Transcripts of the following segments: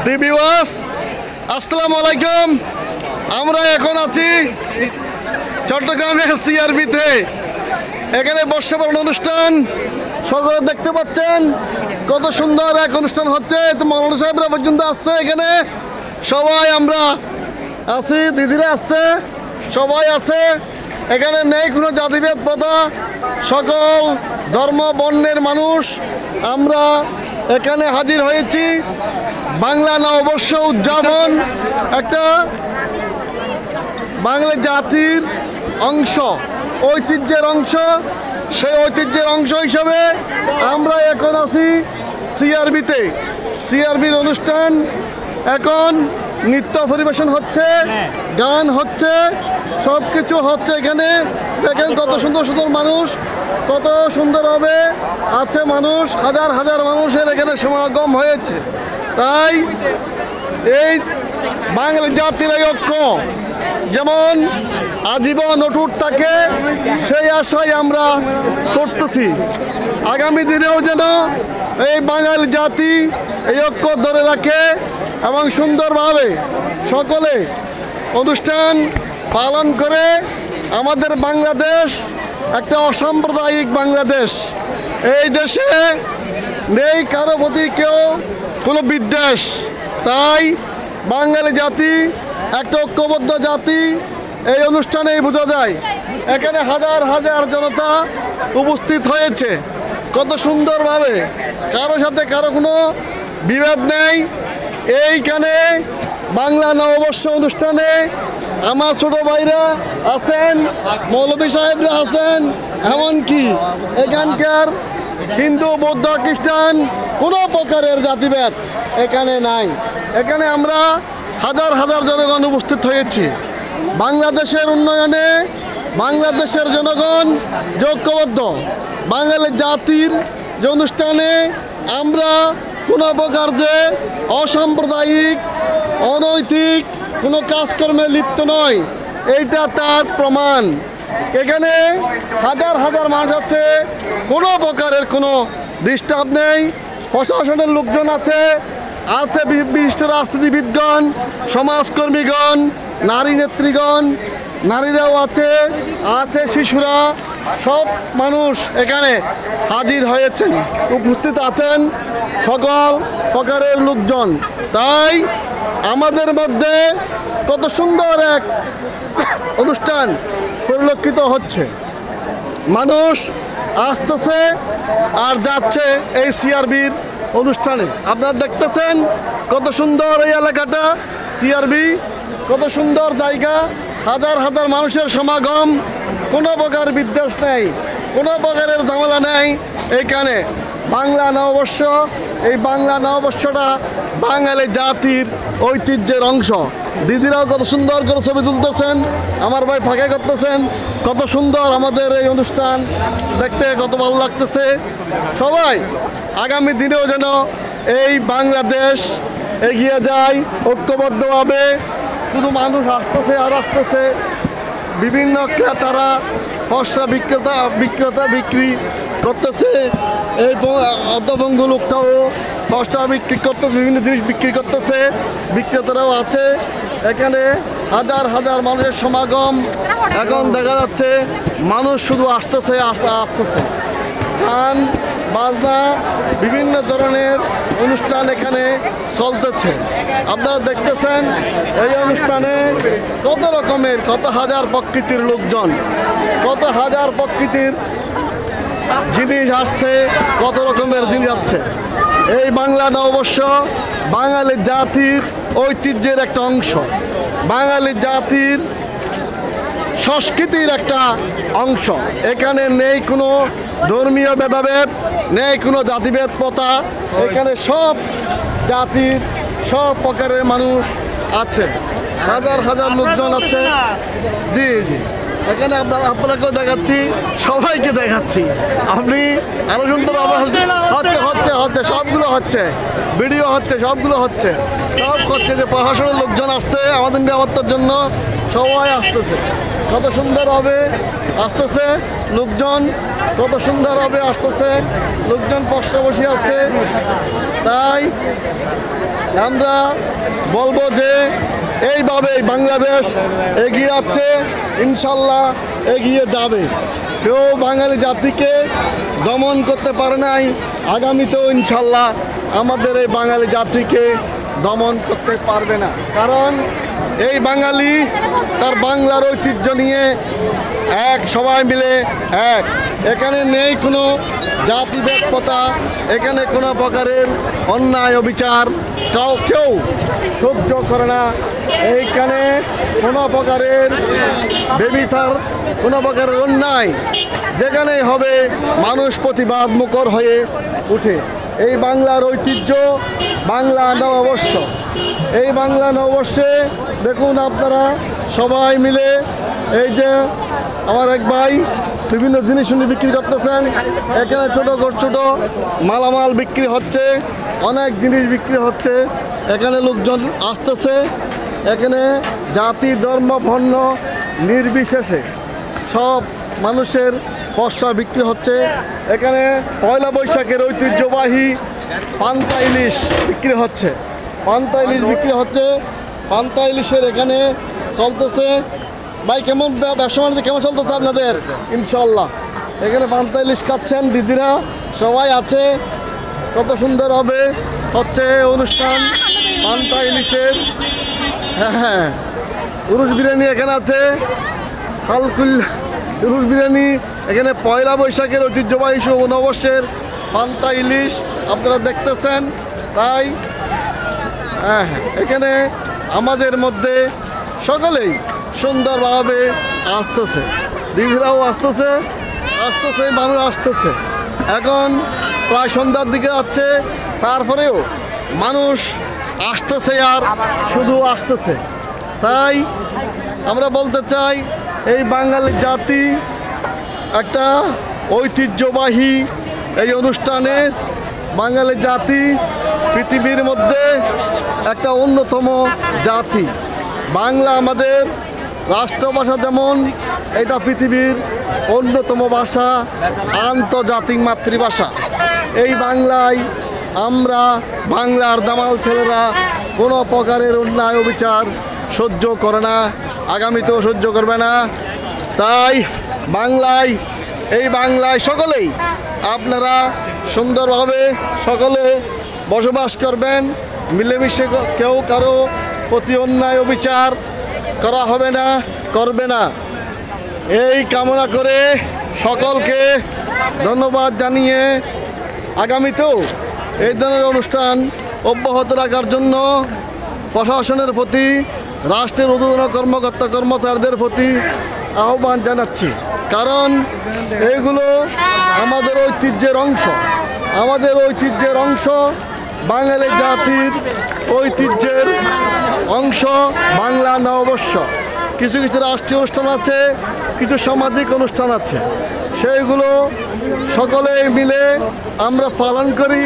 Viewers আসসালামু আলাইকুম। আমরা এখন আছি চট্টগ্রামে সিআরবিতে। এখানে বর্ষবরণ অনুষ্ঠান সকলে দেখতে পাচ্ছেন, কত সুন্দর এক অনুষ্ঠান হচ্ছে। তো মৌলানা সাহেবরা পর্যন্ত আসছে এখানে, সবাই আমরা আছি, দিদিরা আসছে, সবাই আছে এখানে। নেই কোনো জাতিভেদ প্রথা, সকল ধর্ম বর্ণের মানুষ আমরা এখানে হাজির হয়েছি। বাংলা নববর্ষ উদযাপন একটা বাংলা জাতির অংশ, ঐতিহ্যের অংশ। সেই ঐতিহ্যের অংশ হিসাবে আমরা এখন আছি সিআরবিতে। সিআরবির অনুষ্ঠান এখন নৃত্য পরিবেশন হচ্ছে, গান হচ্ছে, সব কিছু হচ্ছে এখানে। দেখেন কত সুন্দর সুন্দর মানুষ, কত সুন্দরভাবে আছে মানুষ, হাজার হাজার মানুষের এখানে সমাগম হয়েছে। তাই এই বাংলা জাতির ঐক্য যেমন আজীবন অটুট থাকে, সেই আশাই আমরা করতেছি। আগামী দিনেও যেন এই বাঙালি জাতি এই ঐক্য ধরে রাখে এবং সুন্দরভাবে সকলে অনুষ্ঠান পালন করে। আমাদের বাংলাদেশ একটা অসাম্প্রদায়িক বাংলাদেশ। এই দেশে নেই কারো প্রতি কেউ কোনো বিদ্বেষ। তাই বাঙালি জাতি একটা ঐক্যবদ্ধ জাতি, এই অনুষ্ঠানেই বোঝা যায়। এখানে হাজার হাজার জনতা উপস্থিত হয়েছে কত সুন্দরভাবে, কারো সাথে কারো কোনো বিভেদ নেই। এইখানে বাংলা নববর্ষ অনুষ্ঠানে আমার ছোট ভাইরা আছেন, মৌলভী সাহেবরা আছেন, এমনকি এখানকার হিন্দু বৌদ্ধ খ্রিস্টান কোনো প্রকারের জাতিভেদ এখানে নাই। এখানে আমরা হাজার হাজার জনগণ উপস্থিত হয়েছি। বাংলাদেশের উন্নয়নে বাংলাদেশের জনগণ ঐক্যবদ্ধ। বাঙালি জাতির যে অনুষ্ঠানে আমরা কোনো প্রকার যে অসাম্প্রদায়িক অনৈতিক কোনো কাজকর্মে লিপ্ত নয়, এইটা তার প্রমাণ। এখানে হাজার হাজার মানুষ আছে, কোনো প্রকারের কোনো ডিস্টার্ব নেই। প্রশাসনের লোকজন আছে, আছে বিশিষ্ট রাজনীতিবিদগণ, সমাজকর্মীগণ, নারী নেত্রীগণ, নারীরাও আছে, আছে শিশুরা, সব মানুষ এখানে হাজির হয়েছেন, উপস্থিত আছেন সকল প্রকারের লোকজন। তাই আমাদের মধ্যে কত সুন্দর এক অনুষ্ঠান পরিলক্ষিত হচ্ছে। মানুষ আসতেছে আর যাচ্ছে এই সিআরবির অনুষ্ঠানে। আপনারা দেখতেছেন কত সুন্দর এই এলাকাটা, সিআরবি কত সুন্দর জায়গা, হাজার হাজার মানুষের সমাগম, কোনো প্রকার বিদ্বেষ নেই, কোনো প্রকারের ঝামেলা নেই। এইখানে বাংলা নববর্ষ, এই বাংলা নববর্ষটা বাঙালি জাতির ঐতিহ্যের অংশ। দিদিরাও কত সুন্দর করে ছবি তুলতেছেন, আমার ভাই ফাঁকা করতেছেন, কত সুন্দর আমাদের এই অনুষ্ঠান দেখতে কত ভালো লাগতেছে। সবাই আগামী দিনেও যেন এই বাংলাদেশ এগিয়ে যায় ঐক্যবদ্ধভাবে। শুধু মানুষ আসতেছে আর আসতেছে, বিভিন্ন ক্রেতারা ফসলা বিক্রেতা বিক্রি করতেছে। এই অর্ধভঙ্গ লোকটাও ফসলা বিক্রি করতেছে, বিভিন্ন জিনিস বিক্রি করতেছে, বিক্রেতারাও আছে এখানে। হাজার হাজার মানুষের সমাগম এখন দেখা যাচ্ছে, মানুষ শুধু আসতেছে আসতেছে। গান বাজনা বিভিন্ন ধরনের অনুষ্ঠান এখানে চলতেছে। আপনারা দেখতেছেন এই অনুষ্ঠানে কত রকমের, কত হাজার প্রকৃতির লোকজন, কত হাজার প্রকৃতির জিনিস আসছে, কত রকমের জিনিস আসছে। এই বাংলা নববর্ষ বাঙালি জাতির ঐতিহ্যের একটা অংশ, বাঙালি জাতির সংস্কৃতির একটা অংশ। এখানে নেই কোনো ধর্মীয় ভেদাভেদ, নেই কোনো জাতিভেদ প্রথা। এখানে সব জাতির সব প্রকারের মানুষ আছে, হাজার হাজার লোকজন আছে। জি জি, এখানে আপনাকেও দেখাচ্ছি, সবাইকে দেখাচ্ছি। আপনি আরো সুন্দর হচ্ছে হচ্ছে হচ্ছে সবগুলো হচ্ছে, ভিডিও হচ্ছে, সবগুলো হচ্ছে, সব করছে। যে প্রশাসনের লোকজন আসছে আমাদের নিরাপত্তার জন্য, সবাই আসতেছে, কত সুন্দর হবে আসতেছে লোকজন। কত সুন্দরভাবে আসতেছে, লোকজন পশ্চা বসে আছে। তাই আমরা বলবো যে এইভাবেই বাংলাদেশ এগিয়ে যাচ্ছে, ইনশাল্লাহ এগিয়ে যাবে। কেউ বাঙালি জাতিকে দমন করতে পারে নাই, আগামীতেও ইনশাল্লাহ আমাদের এই বাঙালি জাতিকে দমন করতে পারবে না। কারণ এই বাঙালি তার বাংলার ঐতিহ্য নিয়ে এক, সবাই মিলে এক। এখানে নেই কোনো জাতিভেদ প্রথা, এখানে কোনো প্রকারের অন্যায় অবিচার কেউ সহ্য করে না। এইখানে কোনো প্রকারের বেবিচার, কোনো প্রকারের অন্যায় যেখানেই হবে মানুষ প্রতিবাদ মুখর হয়ে উঠে। এই বাংলার ঐতিহ্য, বাংলা নববর্ষ। এই বাংলা নববর্ষে দেখুন আপনারা সবাই মিলে, এই যে আমার এক ভাই বিভিন্ন জিনিস বিক্রি করতেছেন, এখানে ছোট মালামাল বিক্রি হচ্ছে, অনেক জিনিস বিক্রি হচ্ছে। এখানে লোকজন আসতেছে, এখানে জাতি ধর্ম বর্ণ নির্বিশেষে সব মানুষের পশা বিক্রি হচ্ছে। এখানে পয়লা বৈশাখের ঐতিহ্যবাহী পান্তা ইলিশ বিক্রি হচ্ছে, পান্তা ইলিশ বিক্রি হচ্ছে। পান্তা ইলিশের এখানে চলতেছে। ভাই কেমন ব্যবসা বাণিজ্য কেমন চলতেছে আপনাদের? ইনশাল্লাহ এখানে পান্তা ইলিশ খাচ্ছেন দিদিরা সবাই আছে। কত সুন্দর হবে হচ্ছে অনুষ্ঠান পান্তা ইলিশের। হ্যাঁ, উরুস বিরিয়ানি এখানে আছে, হালকুল উরুস বিরিয়ানি। এখানে পয়লা বৈশাখের ঐতিহ্যবাহী শুভ নববর্ষের পান্তা ইলিশ আপনারা দেখতেছেন। তাই হ্যাঁ, এখানে আমাদের মধ্যে সকলেই সুন্দরভাবে আসতেছে, দিদিরাও আসতেছে, মানুষ আসতেছে। এখন প্রায় সন্ধ্যার দিকে যাচ্ছে, তারপরেও মানুষ আসতেছে আর শুধু আসতেছে। তাই আমরা বলতে চাই এই বাঙালি জাতি একটা ঐতিহ্যবাহী এই অনুষ্ঠানে বাঙালি জাতি পৃথিবীর মধ্যে একটা অন্যতম জাতি। বাংলা আমাদের রাষ্ট্রভাষা, যেমন এটা পৃথিবীর অন্যতম ভাষা, আন্তর্জাতিক মাতৃভাষা। এই বাংলায় আমরা বাংলার দামাল ছেলেরা কোনো প্রকারের অন্যায় অবিচার সহ্য করে না, আগামীতেও সহ্য করবে না। তাই এই বাংলায় সকলেই আপনারা সুন্দরভাবে সকলে বসবাস করবেন, মিলেমিশে কেউ কারো প্রতি অন্যায় অবিচার করা হবে না, করবে না। এই কামনা করে সকলকে ধন্যবাদ জানিয়ে আগামীতেও এই ধরনের অনুষ্ঠান অব্যাহত রাখার জন্য প্রশাসনের প্রতি, রাষ্ট্রের ঊর্ধ্বতন কর্মকর্তা কর্মচারীদের প্রতি আহ্বান জানাচ্ছি। কারণ এইগুলো আমাদের ঐতিহ্যের অংশ, বাঙালি জাতির ঐতিহ্যের অংশ বাংলা নববর্ষ। কিছু রাষ্ট্রীয় অনুষ্ঠান আছে, কিছু সামাজিক অনুষ্ঠান আছে, সেইগুলো সকলে মিলে আমরা পালন করি।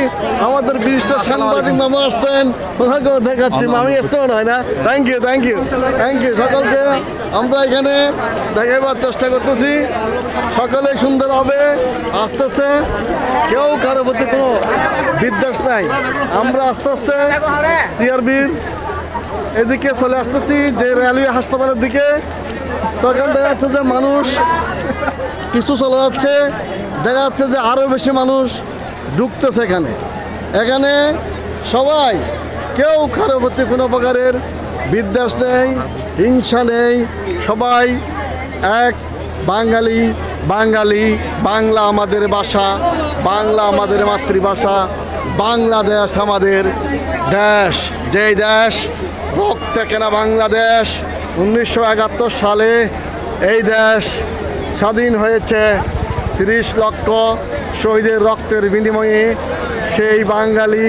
আমাদের বিশিষ্ট সাংবাদিক মামা আসছেন, ওনাকেও দেখাচ্ছি। মামি আসছে মনে হয় না? থ্যাংক ইউ সকলকে আমরা এখানে দেখাবার চেষ্টা করতেছি। সকলে সুন্দরভাবে আসতেছে, কেউ কারোর প্রতি কোনো বিদ্বেষ নাই। আমরা আস্তে আস্তে সিআরবির এদিকে চলে আসতেছি, যে রেলওয়ে হাসপাতালের দিকে। তখন দেখা যাচ্ছে যে মানুষ কিছু চলে যাচ্ছে, দেখা যাচ্ছে যে আরও বেশি মানুষ ঢুকতেছে এখানে সবাই, কেউ কারোর প্রতি কোনো প্রকারের বিদ্বেষ নেই, হিংসা নেই। সবাই এক, বাঙালি, বাংলা আমাদের ভাষা, বাংলা আমাদের মাতৃভাষা, বাংলাদেশ আমাদের দেশ। যেই দেশ রক্তে কেনা বাংলাদেশ, 1971 সালে এই দেশ স্বাধীন হয়েছে 30 লক্ষ শহীদের রক্তের বিনিময়ে। সেই বাঙালি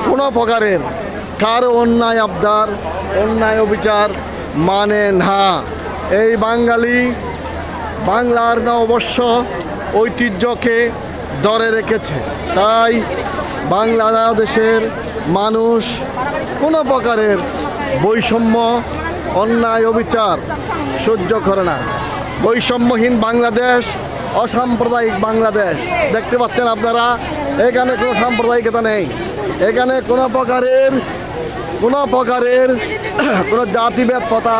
কোনো প্রকারের কারো অন্যায় আবদার, অন্যায় অবিচার মানে না। এই বাঙালি বাংলার নববর্ষ ঐতিহ্যকে ধরে রেখেছে। তাই বাংলাদেশের মানুষ কোনো প্রকারের বৈষম্য, অন্যায় অবিচার সহ্য করে না। বৈষম্যহীন বাংলাদেশ অসাম্প্রদায়িক বাংলাদেশ। দেখতে পাচ্ছেন আপনারা, এখানে কোনো সাম্প্রদায়িকতা নেই, এখানে কোনো প্রকারের কোনো জাতিভেদ প্রথা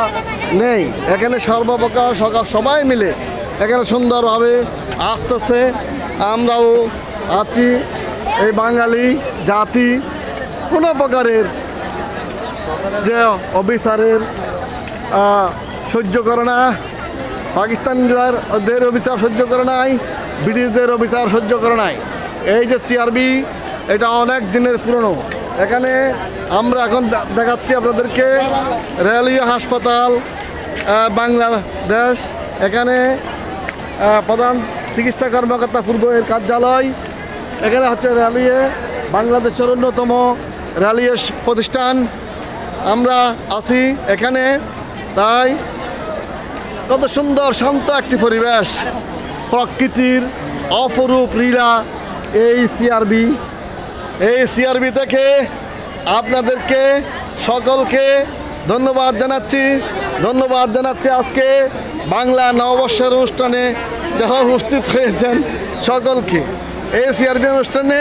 নেই। এখানে সর্বপ্রকার সবাই মিলে এখানে সুন্দরভাবে আসতেছে। আমরাও আছি, এই বাঙালি জাতি কোনো প্রকারের যে অফিসারের সহ্য করে না, পাকিস্তানিদের অফিসার সহ্য করে নাই, ব্রিটিশদের অফিসার সহ্য করে নাই। এই যে সিআরবি, এটা অনেক দিনের পুরনো। এখানে আমরা এখন দেখাচ্ছি আপনাদেরকে রেলওয়ে হাসপাতাল বাংলাদেশ। এখানে প্রধান চিকিৎসা কর্মকর্তা পূর্ব এর কার্যালয়। এখানে হচ্ছে রেলওয়ে, বাংলাদেশের অন্যতম রেলওয়ে প্রতিষ্ঠান। আমরা আছি এখানে, তাই কত সুন্দর শান্ত একটি পরিবেশ, প্রকৃতির অপরূপ লীলা এই সিআরবি থেকে আপনাদেরকে সকলকে ধন্যবাদ জানাচ্ছি আজকে বাংলা নববর্ষের অনুষ্ঠানে যারা উপস্থিত হয়েছেন সকলকে। এই সিআরবি অনুষ্ঠানে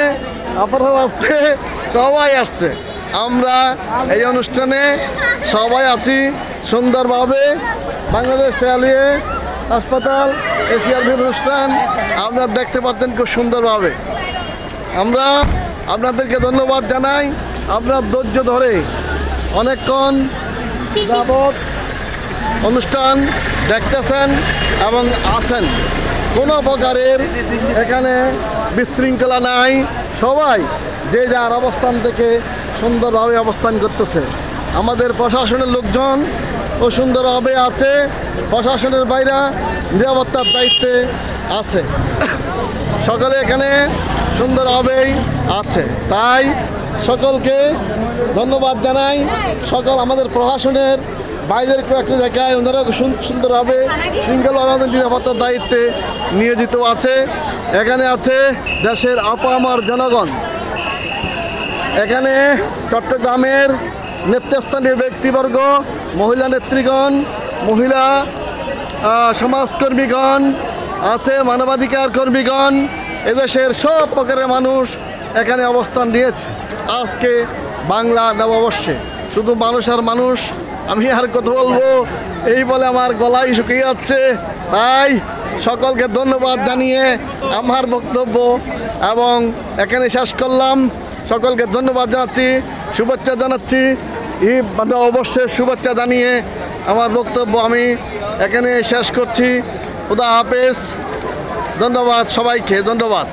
আপনারাও আসছে, সবাই আসছে, আমরা এই অনুষ্ঠানে সবাই আছি সুন্দরভাবে। বাংলাদেশ রেলওয়ে হাসপাতাল এই সিআরবি অনুষ্ঠান আপনারা দেখতে পাচ্ছেন খুব সুন্দরভাবে। আমরা আপনাদেরকে ধন্যবাদ জানাই, আপনার ধৈর্য ধরে অনেকক্ষণ যাবৎ অনুষ্ঠান দেখতেছেন এবং আছেন। কোনো প্রকারের এখানে বিশৃঙ্খলা নাই, সবাই যে যার অবস্থান থেকে সুন্দরভাবে অবস্থান করতেছে। আমাদের প্রশাসনের লোকজন ও সুন্দরভাবে আছে, প্রশাসনের বাইরে নিরাপত্তার দায়িত্বে আছে, সকলে এখানে সুন্দরভাবেই আছে। তাই সকলকে ধন্যবাদ জানাই। সকল আমাদের প্রশাসনের বাইরেরকেও একটু দেখায়, ওনারাও সুন্দরভাবে শৃঙ্খলাভাবে আমাদের নিরাপত্তার দায়িত্বে নিয়োজিত আছে। এখানে আছে দেশের আপামর জনগণ। এখানে চট্টগ্রামের নেতৃস্থানীয় ব্যক্তিবর্গ, মহিলা নেত্রীগণ, মহিলা সমাজকর্মীগণ আছে, মানবাধিকার কর্মীগণ, এদেশের সব প্রকারের মানুষ এখানে অবস্থান নিয়েছে আজকে বাংলা নববর্ষে। শুধু মানুষ আর মানুষ, আমি আর কথা বলবো এই বলে আমার গলায় শুকিয়ে যাচ্ছে। তাই সকলকে ধন্যবাদ জানিয়ে আমার বক্তব্য এবং এখানে শেষ করলাম। সকলকে ধন্যবাদ জানাচ্ছি, শুভেচ্ছা জানাচ্ছি, ঈদ অবশ্যই শুভেচ্ছা জানিয়ে আমার বক্তব্য আমি এখানে শেষ করছি। খুদা হাফেজ, ধন্যবাদ সবাইকে, ধন্যবাদ।